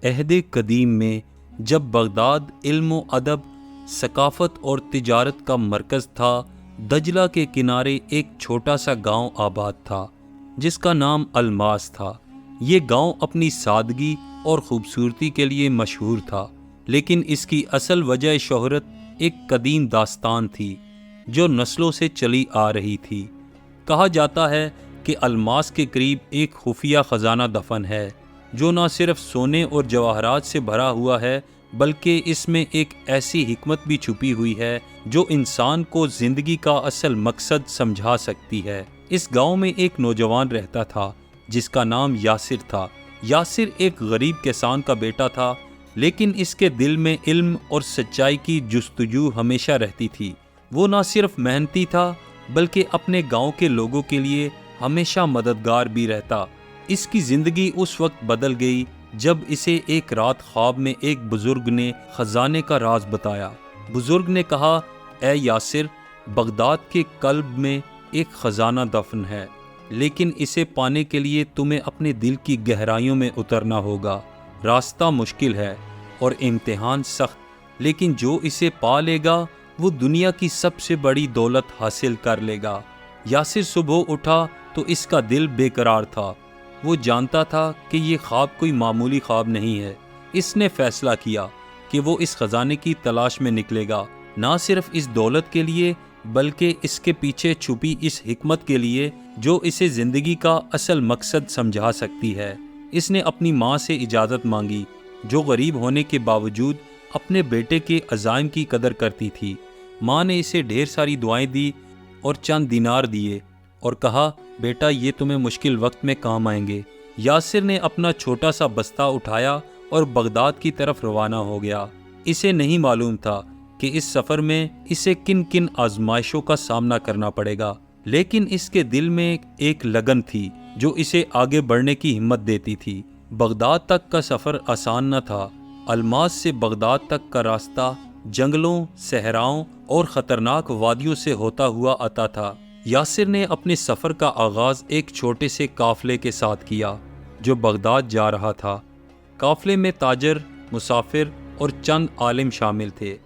عہد قدیم میں جب بغداد علم و ادب، ثقافت اور تجارت کا مرکز تھا، دجلہ کے کنارے ایک چھوٹا سا گاؤں آباد تھا جس کا نام الماس تھا۔ یہ گاؤں اپنی سادگی اور خوبصورتی کے لیے مشہور تھا، لیکن اس کی اصل وجہ شہرت ایک قدیم داستان تھی جو نسلوں سے چلی آ رہی تھی۔ کہا جاتا ہے کہ الماس کے قریب ایک خفیہ خزانہ دفن ہے جو نہ صرف سونے اور جواہرات سے بھرا ہوا ہے بلکہ اس میں ایک ایسی حکمت بھی چھپی ہوئی ہے جو انسان کو زندگی کا اصل مقصد سمجھا سکتی ہے۔ اس گاؤں میں ایک نوجوان رہتا تھا جس کا نام یاسر تھا۔ یاسر ایک غریب کسان کا بیٹا تھا، لیکن اس کے دل میں علم اور سچائی کی جستجو ہمیشہ رہتی تھی۔ وہ نہ صرف محنتی تھا بلکہ اپنے گاؤں کے لوگوں کے لیے ہمیشہ مددگار بھی رہتا۔ اس کی زندگی اس وقت بدل گئی جب اسے ایک رات خواب میں ایک بزرگ نے خزانے کا راز بتایا۔ بزرگ نے کہا، اے یاسر، بغداد کے قلب میں ایک خزانہ دفن ہے، لیکن اسے پانے کے لیے تمہیں اپنے دل کی گہرائیوں میں اترنا ہوگا۔ راستہ مشکل ہے اور امتحان سخت، لیکن جو اسے پا لے گا وہ دنیا کی سب سے بڑی دولت حاصل کر لے گا۔ یاسر صبح اٹھا تو اس کا دل بے قرار تھا۔ وہ جانتا تھا کہ یہ خواب کوئی معمولی خواب نہیں ہے۔ اس نے فیصلہ کیا کہ وہ اس خزانے کی تلاش میں نکلے گا، نہ صرف اس دولت کے لیے بلکہ اس کے پیچھے چھپی اس حکمت کے لیے جو اسے زندگی کا اصل مقصد سمجھا سکتی ہے۔ اس نے اپنی ماں سے اجازت مانگی جو غریب ہونے کے باوجود اپنے بیٹے کے عزائم کی قدر کرتی تھی۔ ماں نے اسے ڈھیر ساری دعائیں دی اور چند دینار دیے اور کہا، بیٹا یہ تمہیں مشکل وقت میں کام آئیں گے۔ یاسر نے اپنا چھوٹا سا بستہ اٹھایا اور بغداد کی طرف روانہ ہو گیا۔ اسے نہیں معلوم تھا کہ اس سفر میں اسے کن کن آزمائشوں کا سامنا کرنا پڑے گا، لیکن اس کے دل میں ایک لگن تھی جو اسے آگے بڑھنے کی ہمت دیتی تھی۔ بغداد تک کا سفر آسان نہ تھا۔ الماس سے بغداد تک کا راستہ جنگلوں، صحراؤں اور خطرناک وادیوں سے ہوتا ہوا آتا تھا۔ یاسر نے اپنے سفر کا آغاز ایک چھوٹے سے قافلے کے ساتھ کیا جو بغداد جا رہا تھا۔ قافلے میں تاجر، مسافر اور چند عالم شامل تھے۔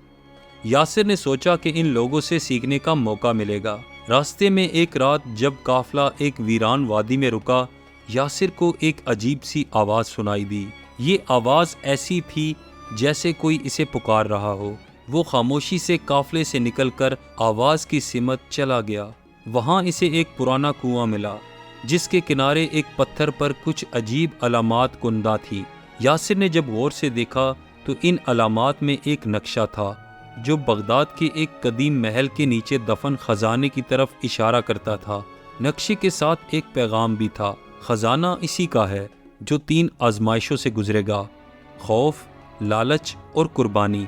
یاسر نے سوچا کہ ان لوگوں سے سیکھنے کا موقع ملے گا۔ راستے میں ایک رات جب قافلہ ایک ویران وادی میں رکا، یاسر کو ایک عجیب سی آواز سنائی دی۔ یہ آواز ایسی تھی جیسے کوئی اسے پکار رہا ہو۔ وہ خاموشی سے قافلے سے نکل کر آواز کی سمت چلا گیا۔ وہاں اسے ایک پرانا کنواں ملا جس کے کنارے ایک پتھر پر کچھ عجیب علامات کندہ تھی۔ یاسر نے جب غور سے دیکھا تو ان علامات میں ایک نقشہ تھا جو بغداد کے ایک قدیم محل کے نیچے دفن خزانے کی طرف اشارہ کرتا تھا۔ نقشے کے ساتھ ایک پیغام بھی تھا، خزانہ اسی کا ہے جو 3 آزمائشوں سے گزرے گا، خوف، لالچ اور قربانی۔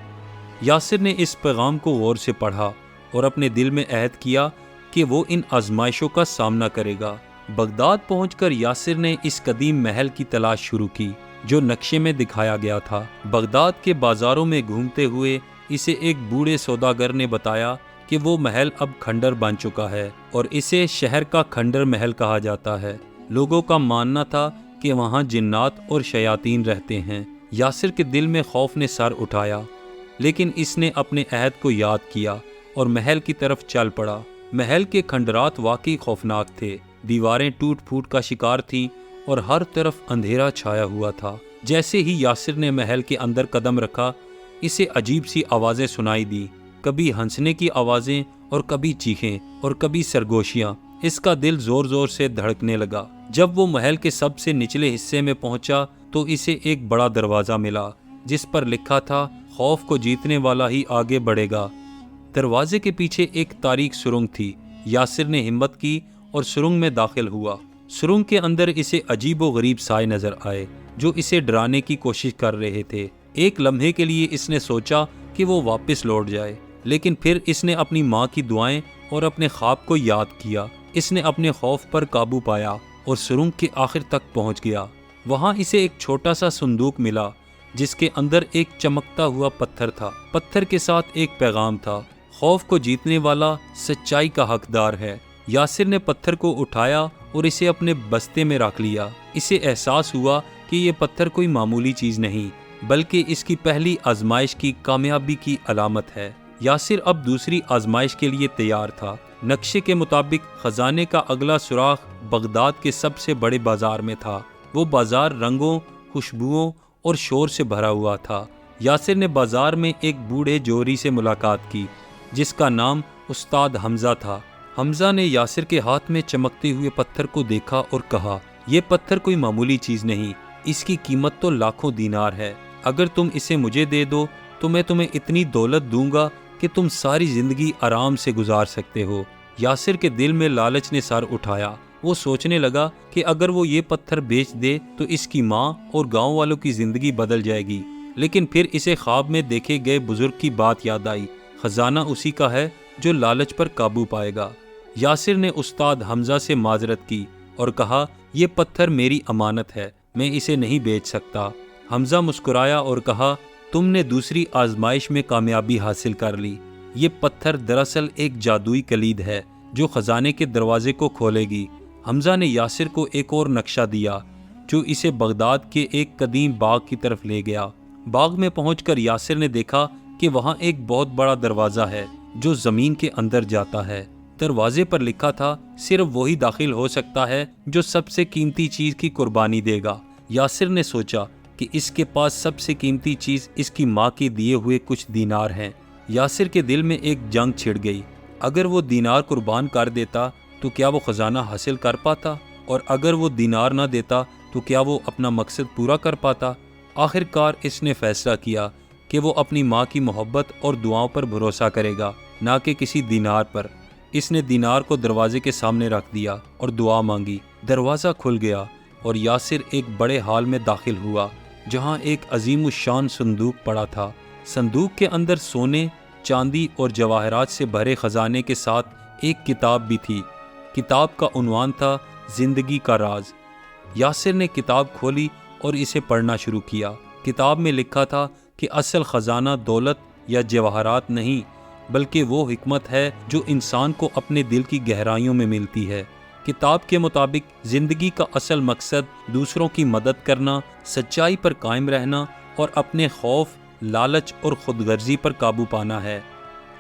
یاسر نے اس پیغام کو غور سے پڑھا اور اپنے دل میں عہد کیا کہ وہ ان آزمائشوں کا سامنا کرے گا۔ بغداد پہنچ کر یاسر نے اس قدیم محل کی تلاش شروع کی جو نقشے میں دکھایا گیا تھا۔ بغداد کے بازاروں میں گھومتے ہوئے اسے ایک بوڑھے سوداگر نے بتایا کہ وہ محل اب کھنڈر بن چکا ہے اور اسے شہر کا کھنڈر محل کہا جاتا ہے۔ لوگوں کا ماننا تھا کہ وہاں جنات اور شیاطین رہتے ہیں۔ یاسر کے دل میں خوف نے سر اٹھایا، لیکن اس نے اپنے عہد کو یاد کیا اور محل کی طرف چل پڑا۔ محل کے کھنڈرات واقعی خوفناک تھے۔ دیواریں ٹوٹ پھوٹ کا شکار تھیں اور ہر طرف اندھیرا چھایا ہوا تھا۔ جیسے ہی یاسر نے محل کے اندر قدم رکھا، اسے عجیب سی آوازیں سنائی دی، کبھی ہنسنے کی آوازیں اور کبھی چیخیں اور کبھی سرگوشیاں۔ اس کا دل زور زور سے دھڑکنے لگا۔ جب وہ محل کے سب سے نچلے حصے میں پہنچا تو اسے ایک بڑا دروازہ ملا جس پر لکھا تھا، خوف کو جیتنے والا ہی آگے بڑھے گا۔ دروازے کے پیچھے ایک تاریک سرنگ تھی۔ یاسر نے ہمت کی اور سرنگ میں داخل ہوا۔ سرنگ کے اندر اسے عجیب و غریب سائے نظر آئے جو اسے ڈرانے کی کوشش کر رہے تھے۔ ایک لمحے کے لیے اس نے سوچا کہ وہ واپس لوٹ جائے، لیکن پھر اس نے اپنی ماں کی دعائیں اور اپنے خواب کو یاد کیا۔ اس نے اپنے خوف پر قابو پایا اور سرنگ کے آخر تک پہنچ گیا۔ وہاں اسے ایک چھوٹا سا صندوق ملا جس کے اندر ایک چمکتا ہوا پتھر تھا۔ پتھر کے ساتھ ایک پیغام تھا، خوف کو جیتنے والا سچائی کا حقدار ہے۔ یاسر نے پتھر کو اٹھایا اور اسے اپنے بستے میں رکھ لیا۔ اسے احساس ہوا کہ یہ پتھر کوئی معمولی چیز نہیں بلکہ اس کی پہلی آزمائش کی کامیابی کی علامت ہے۔ یاسر اب دوسری آزمائش کے لیے تیار تھا۔ نقشے کے مطابق خزانے کا اگلا سوراخ بغداد کے سب سے بڑے بازار میں تھا۔ وہ بازار رنگوں، خوشبوؤں اور شور سے بھرا ہوا تھا۔ یاسر نے بازار میں ایک بوڑھے جوہری سے ملاقات کی جس کا نام استاد حمزہ تھا۔ حمزہ نے یاسر کے ہاتھ میں چمکتے ہوئے پتھر کو دیکھا اور کہا، یہ پتھر کوئی معمولی چیز نہیں، اس کی قیمت تو لاکھوں دینار ہے۔ اگر تم اسے مجھے دے دو تو میں تمہیں اتنی دولت دوں گا کہ تم ساری زندگی آرام سے گزار سکتے ہو۔ یاسر کے دل میں لالچ نے سر اٹھایا۔ وہ سوچنے لگا کہ اگر وہ یہ پتھر بیچ دے تو اس کی ماں اور گاؤں والوں کی زندگی بدل جائے گی۔ لیکن پھر اسے خواب میں دیکھے گئے بزرگ کی بات یاد آئی، خزانہ اسی کا ہے جو لالچ پر قابو پائے گا۔ یاسر نے استاد حمزہ سے معذرت کی اور کہا، یہ پتھر میری امانت ہے، میں اسے نہیں بیچ سکتا۔ حمزہ مسکرایا اور کہا، تم نے دوسری آزمائش میں کامیابی حاصل کر لی۔ یہ پتھر دراصل ایک جادوئی کلید ہے جو خزانے کے دروازے کو کھولے گی۔ حمزہ نے یاسر کو ایک اور نقشہ دیا جو اسے بغداد کے ایک قدیم باغ کی طرف لے گیا۔ باغ میں پہنچ کر یاسر نے دیکھا کہ وہاں ایک بہت بڑا دروازہ ہے جو زمین کے اندر جاتا ہے۔ دروازے پر لکھا تھا، صرف وہی داخل ہو سکتا ہے جو سب سے قیمتی چیز کی قربانی دے گا۔ یاسر نے سوچا کہ اس کے پاس سب سے قیمتی چیز اس کی ماں کے دیے ہوئے کچھ دینار ہیں۔ یاسر کے دل میں ایک جنگ چھڑ گئی۔ اگر وہ دینار قربان کر دیتا تو کیا وہ خزانہ حاصل کر پاتا؟ اور اگر وہ دینار نہ دیتا تو کیا وہ اپنا مقصد پورا کر پاتا؟ آخر کار اس نے فیصلہ کیا کہ وہ اپنی ماں کی محبت اور دعاؤں پر بھروسہ کرے گا، نہ کہ کسی دینار پر۔ اس نے دینار کو دروازے کے سامنے رکھ دیا اور دعا مانگی۔ دروازہ کھل گیا اور یاسر ایک بڑے ہال میں داخل ہوا جہاں ایک عظیم الشان صندوق پڑا تھا۔ صندوق کے اندر سونے، چاندی اور جواہرات سے بھرے خزانے کے ساتھ ایک کتاب بھی تھی۔ کتاب کا عنوان تھا زندگی کا راز۔ یاسر نے کتاب کھولی اور اسے پڑھنا شروع کیا۔ کتاب میں لکھا تھا کہ اصل خزانہ دولت یا جواہرات نہیں بلکہ وہ حکمت ہے جو انسان کو اپنے دل کی گہرائیوں میں ملتی ہے۔ کتاب کے مطابق زندگی کا اصل مقصد دوسروں کی مدد کرنا، سچائی پر قائم رہنا اور اپنے خوف، لالچ اور خود غرضی پر قابو پانا ہے۔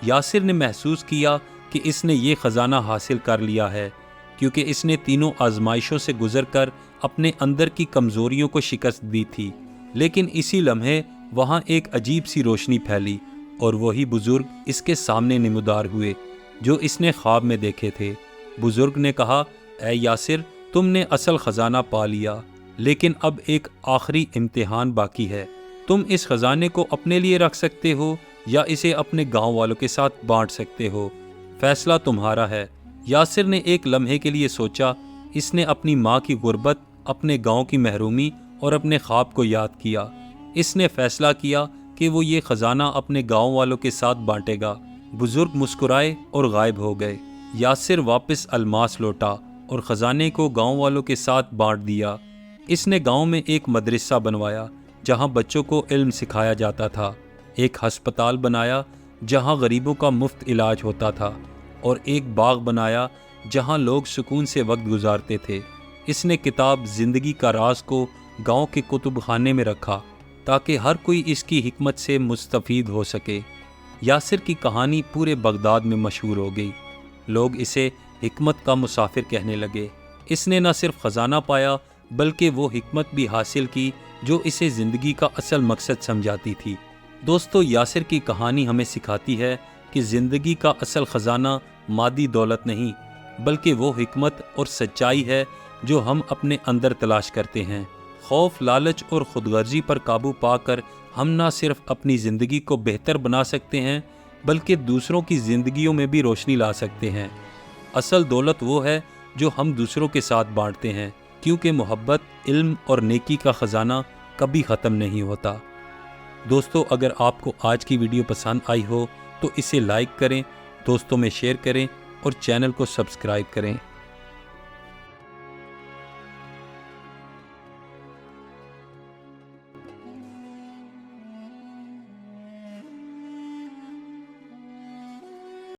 یاسر نے محسوس کیا کہ اس نے یہ خزانہ حاصل کر لیا ہے کیونکہ اس نے تینوں آزمائشوں سے گزر کر اپنے اندر کی کمزوریوں کو شکست دی تھی۔ لیکن اسی لمحے وہاں ایک عجیب سی روشنی پھیلی اور وہی بزرگ اس کے سامنے نمودار ہوئے جو اس نے خواب میں دیکھے تھے۔ بزرگ نے کہا، اے یاسر، تم نے اصل خزانہ پا لیا، لیکن اب ایک آخری امتحان باقی ہے۔ تم اس خزانے کو اپنے لیے رکھ سکتے ہو یا اسے اپنے گاؤں والوں کے ساتھ بانٹ سکتے ہو، فیصلہ تمہارا ہے۔ یاسر نے ایک لمحے کے لیے سوچا۔ اس نے اپنی ماں کی غربت، اپنے گاؤں کی محرومی اور اپنے خواب کو یاد کیا۔ اس نے فیصلہ کیا کہ وہ یہ خزانہ اپنے گاؤں والوں کے ساتھ بانٹے گا۔ بزرگ مسکرائے اور غائب ہو گئے۔ یاسر واپس الماس لوٹا اور خزانے کو گاؤں والوں کے ساتھ بانٹ دیا۔ اس نے گاؤں میں ایک مدرسہ بنوایا جہاں بچوں کو علم سکھایا جاتا تھا، ایک ہسپتال بنایا جہاں غریبوں کا مفت علاج ہوتا تھا، اور ایک باغ بنایا جہاں لوگ سکون سے وقت گزارتے تھے۔ اس نے کتاب زندگی کا راز کو گاؤں کے کتب خانے میں رکھا تاکہ ہر کوئی اس کی حکمت سے مستفید ہو سکے۔ یاسر کی کہانی پورے بغداد میں مشہور ہو گئی۔ لوگ اسے حکمت کا مسافر کہنے لگے۔ اس نے نہ صرف خزانہ پایا بلکہ وہ حکمت بھی حاصل کی جو اسے زندگی کا اصل مقصد سمجھاتی تھی۔ دوستو، یاسر کی کہانی ہمیں سکھاتی ہے کہ زندگی کا اصل خزانہ مادی دولت نہیں بلکہ وہ حکمت اور سچائی ہے جو ہم اپنے اندر تلاش کرتے ہیں۔ خوف، لالچ اور خود غرضی پر قابو پا کر ہم نہ صرف اپنی زندگی کو بہتر بنا سکتے ہیں بلکہ دوسروں کی زندگیوں میں بھی روشنی لا سکتے ہیں۔ اصل دولت وہ ہے جو ہم دوسروں کے ساتھ بانٹتے ہیں، کیونکہ محبت، علم اور نیکی کا خزانہ کبھی ختم نہیں ہوتا۔ دوستو، اگر آپ کو آج کی ویڈیو پسند آئی ہو تو اسے لائک کریں، دوستوں میں شیئر کریں اور چینل کو سبسکرائب کریں۔